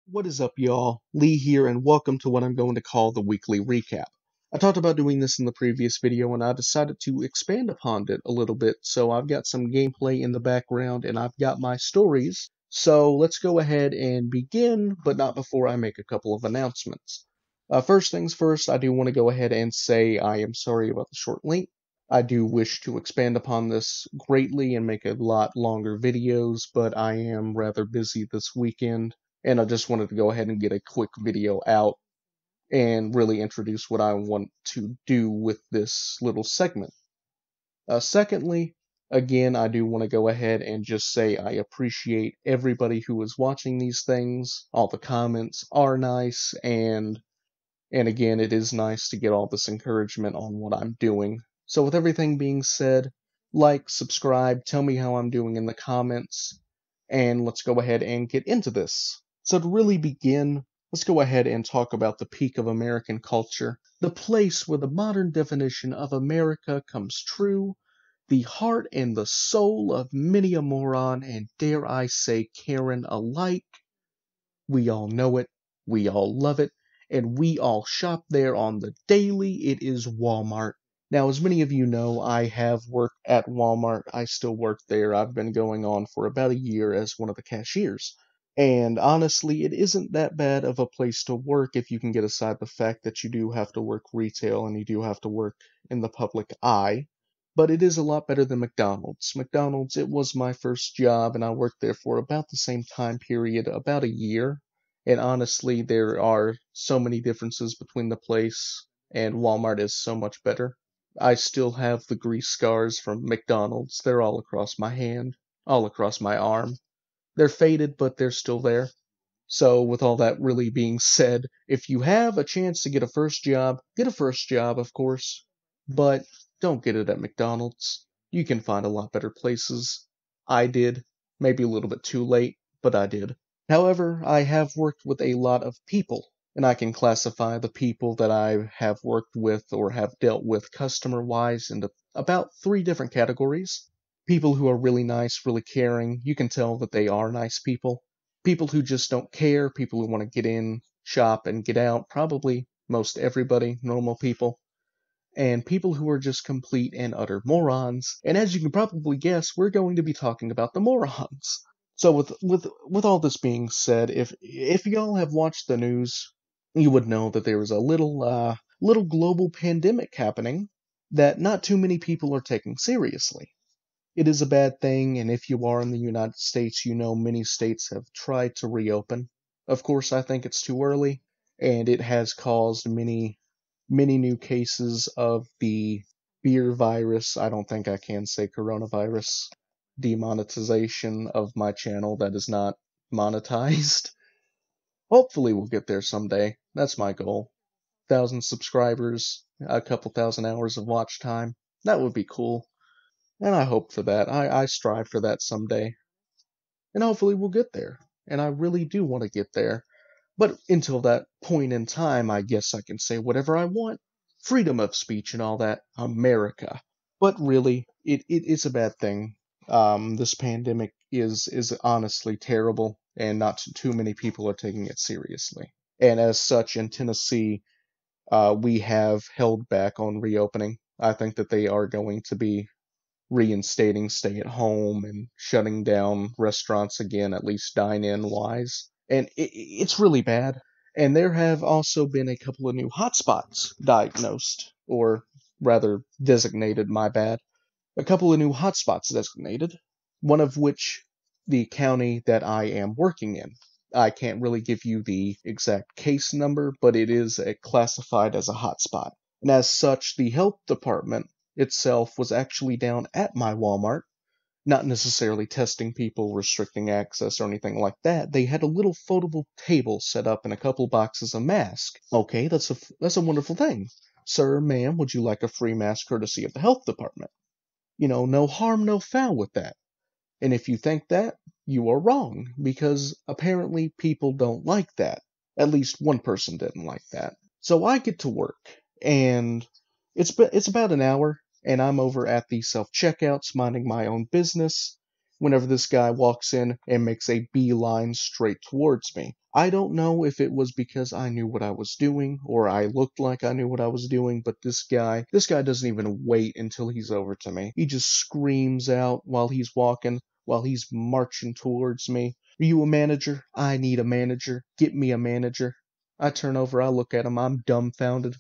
What is up, y'all? Lee here, and welcome to what I'm going to call the weekly recap. I talked about doing this in the previous video, and I decided to expand upon it a little bit, so I've got some gameplay in the background, and I've got my stories. So let's go ahead and begin, but not before I make a couple of announcements. First things first, I do want to go ahead and say I am sorry about the short length. I do wish to expand upon this greatly and make a lot longer videos, but I am rather busy this weekend and I just wanted to go ahead and get a quick video out and really introduce what I want to do with this little segment. Secondly, again, I do want to go ahead and just say I appreciate everybody who is watching these things. All the comments are nice, and again, it is nice to get all this encouragement on what I'm doing. So with everything being said, like, subscribe, tell me how I'm doing in the comments, and let's go ahead and get into this. So to really begin, let's go ahead and talk about the peak of American culture, the place where the modern definition of America comes true, the heart and the soul of many a moron and dare I say Karen alike. We all know it, we all love it, and we all shop there on the daily. It is Walmart. Now, as many of you know, I have worked at Walmart. I still work there. I've been going on for about a year as one of the cashiers. And honestly, it isn't that bad of a place to work if you can get aside the fact that you do have to work retail and you do have to work in the public eye. But it is a lot better than McDonald's. McDonald's, it was my first job, and I worked there for about the same time period, about a year. And honestly, there are so many differences between the place, and Walmart is so much better. I still have the grease scars from McDonald's. They're all across my hand, all across my arm. They're faded, but they're still there. So, with all that really being said, if you have a chance to get a first job, get a first job, of course. But don't get it at McDonald's. You can find a lot better places. I did. Maybe a little bit too late, but I did. However, I have worked with a lot of people, and I can classify the people that I have worked with or have dealt with customer-wise into about 3 different categories. People who are really nice, really caring. You can tell that they are nice people. People who just don't care, people who want to get in, shop, and get out. Probably most everybody, normal people. And people who are just complete and utter morons. And as you can probably guess, we're going to be talking about the morons. So with all this being said, if y'all have watched the news, you would know that there is a little global pandemic happening that not too many people are taking seriously. It is a bad thing, and if you are in the United States, you know many states have tried to reopen. Of course, I think it's too early, and it has caused many new cases of the beer virus. I don't think I can say coronavirus. Demonetization of my channel that is not monetized. Hopefully we'll get there someday. That's my goal. 1,000 subscribers, a couple thousand hours of watch time. That would be cool. And I hope for that. I strive for that someday. And hopefully we'll get there. And I really do want to get there. But until that point in time, I guess I can say whatever I want. Freedom of speech and all that. America. But really, it's a bad thing. This pandemic is honestly terrible, and not too many people are taking it seriously. And as such, in Tennessee, we have held back on reopening. I think that they are going to be reinstating stay at home and shutting down restaurants again, at least dine-in wise. And it's really bad. And there have also been a couple of new hotspots diagnosed, or rather designated, my bad. A couple of new hotspots designated, one of which the county that I am working in. I can't really give you the exact case number, but it is classified as a hotspot. And as such, the health department itself was actually down at my Walmart, not necessarily testing people, restricting access, or anything like that. They had a little foldable table set up and a couple boxes of masks. Okay, that's a wonderful thing. Sir, ma'am, would you like a free mask courtesy of the health department? You know, no harm, no foul with that. And if you think that, you are wrong, because apparently people don't like that. At least one person didn't like that. So I get to work, and it's about an hour, and I'm over at the self-checkouts minding my own business, whenever this guy walks in and makes a beeline straight towards me. I don't know if it was because I knew what I was doing or I looked like I knew what I was doing, but this guy doesn't even wait until he's over to me. He just screams out while he's walking, while he's marching towards me. Are you a manager? I need a manager. Get me a manager. I turn over, I look at him, I'm dumbfounded.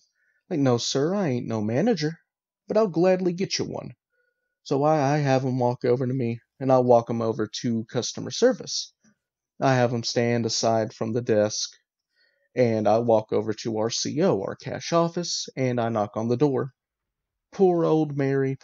Like, no, sir, I ain't no manager, but I'll gladly get you one. So I have him walk over to me, and I'll walk him over to customer service. I have him stand aside from the desk, and I walk over to our CO, our cash office, and I knock on the door. Poor old Mary,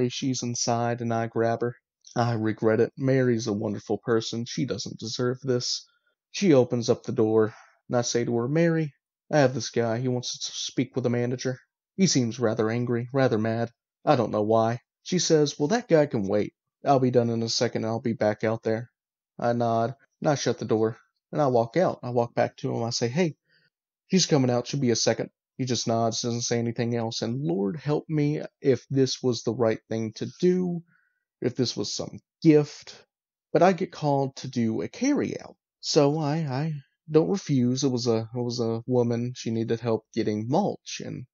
she's inside, and I grab her. I regret it. Mary's a wonderful person. She doesn't deserve this. She opens up the door, and I say to her, Mary, I have this guy. He wants to speak with the manager. He seems rather angry, rather mad. I don't know why. She says, well, that guy can wait. I'll be done in a second, and I'll be back out there. I nod, and I shut the door, and I walk out. I walk back to him. I say, hey, she's coming out. Should be a second. He just nods, doesn't say anything else. And Lord help me if this was the right thing to do, if this was some gift. But I get called to do a carry-out. So I don't refuse. It was a woman. She needed help getting mulch, and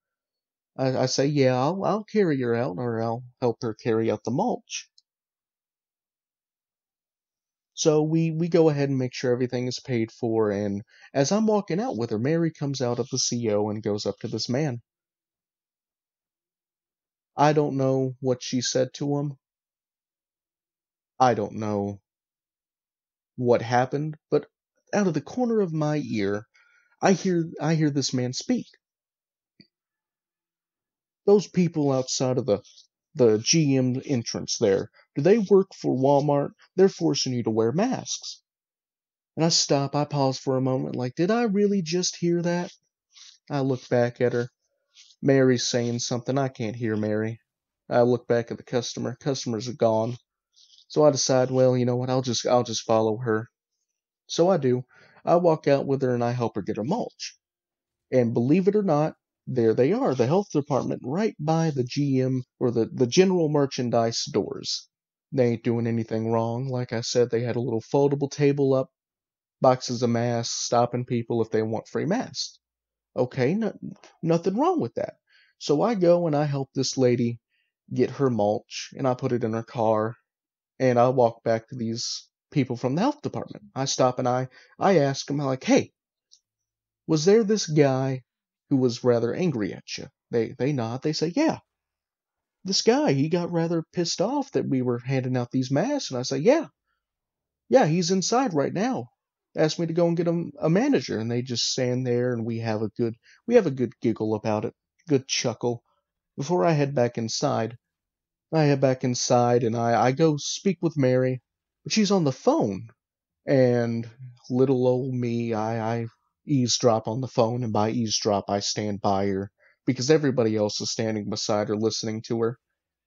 I say, yeah, I'll carry her out, or I'll help her carry out the mulch. So we go ahead and make sure everything is paid for, and as I'm walking out with her, Mary comes out of the CO and goes up to this man. I don't know what she said to him. I don't know what happened, but out of the corner of my ear, I hear this man speak. Those people outside of the GM entrance there, do they work for Walmart? They're forcing you to wear masks. And I stop, I pause for a moment, like, did I really just hear that? I look back at her. Mary's saying something. I can't hear Mary. I look back at the customer. Customers are gone. So I decide, well, you know what, I'll just follow her. So I do. I walk out with her and I help her get her mulch. And believe it or not, there they are, the health department right by the GM or the general merchandise doors. They ain't doing anything wrong. Like I said, they had a little foldable table up, boxes of masks, stopping people if they want free masks. Okay, nothing wrong with that. So I go and I help this lady get her mulch, and I put it in her car, and I walk back to these people from the health department. I stop and I ask them, like, hey, was there this guy who was rather angry at you? They nod, they say, yeah. This guy, he got rather pissed off that we were handing out these masks, and I say, yeah, he's inside right now. Asked me to go and get him a manager, and they just stand there, and we have a good giggle about it, good chuckle. Before I head back inside, and I go speak with Mary, but she's on the phone, and little old me, I eavesdrop on the phone, and by eavesdrop I stand by her, because everybody else is standing beside her listening to her.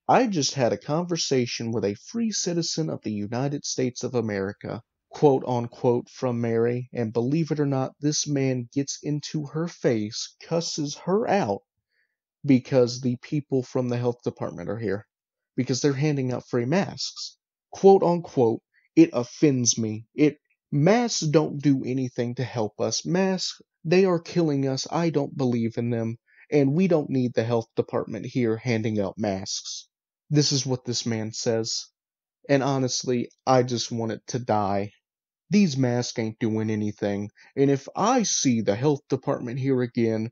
I just had a conversation with a free citizen of the United States of America, quote unquote, from Mary, and believe it or not, this man gets into her face, cusses her out, because the people from the health department are here, because they're handing out free masks. Quote unquote, it offends me. Masks don't do anything to help us. Masks, they are killing us. I don't believe in them, and we don't need the health department here handing out masks. This is what this man says. And honestly, I just want it to die. These masks ain't doing anything, and if I see the health department here again,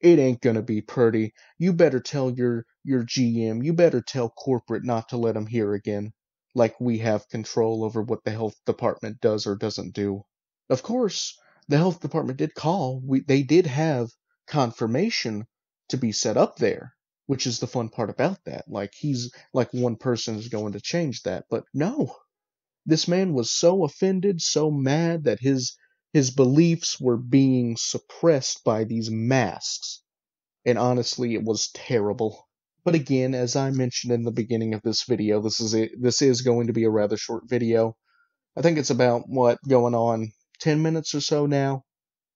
it ain't gonna be pretty. You better tell your GM, you better tell corporate not to let them here again. Like we have control over what the health department does or doesn't do. Of course, the health department did call. They did have confirmation to be set up there, which is the fun part about that. Like one person is going to change that, but no. This man was so offended, so mad that his beliefs were being suppressed by these masks. And honestly, it was terrible. But again, as I mentioned in the beginning of this video, this is going to be a rather short video. I think it's about, going on 10 minutes or so now.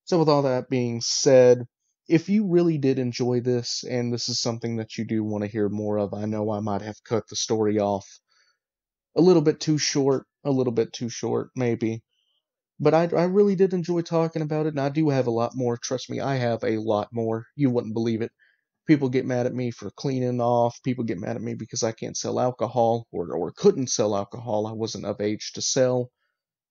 So with all that being said, if you really did enjoy this, and this is something that you do want to hear more of, I know I might have cut the story off. A little bit too short, maybe. But I really did enjoy talking about it, and I do have a lot more. Trust me, I have a lot more. You wouldn't believe it. People get mad at me for cleaning off. People get mad at me because I can't sell alcohol or couldn't sell alcohol. I wasn't of age to sell.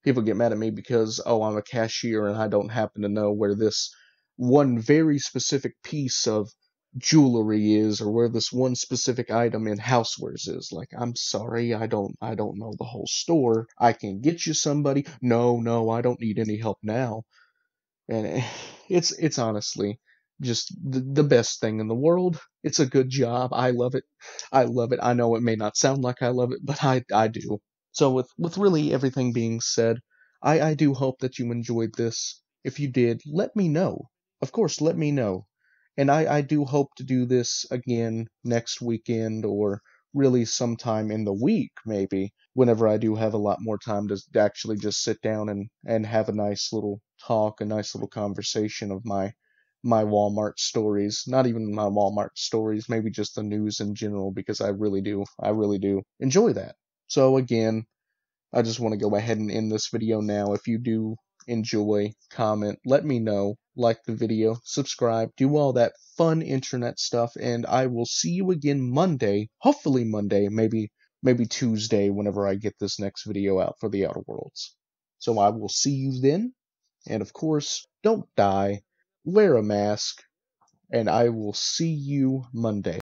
People get mad at me because, oh, I'm a cashier and I don't happen to know where this one very specific piece of jewelry is or where this one specific item in housewares is. Like, I'm sorry, I don't know the whole store. I can get you somebody. No, I don't need any help now. And it's honestly just the best thing in the world. It's a good job. I love it. I love it. I know it may not sound like I love it, but I do. So with really everything being said, I do hope that you enjoyed this. If you did, let me know. Of course, let me know. And I do hope to do this again next weekend or really sometime in the week, maybe, whenever I do have a lot more time to actually just sit down and have a nice little talk, a nice little conversation of my Walmart stories. Not even my Walmart stories, maybe just the news in general, because I really do enjoy that. So again, I just want to go ahead and end this video now. If you do enjoy, comment, let me know, like the video, subscribe, do all that fun internet stuff, and I will see you again Monday, hopefully Monday, maybe Tuesday whenever I get this next video out for the Outer Worlds. So I will see you then, and of course, don't die, wear a mask, and I will see you Monday.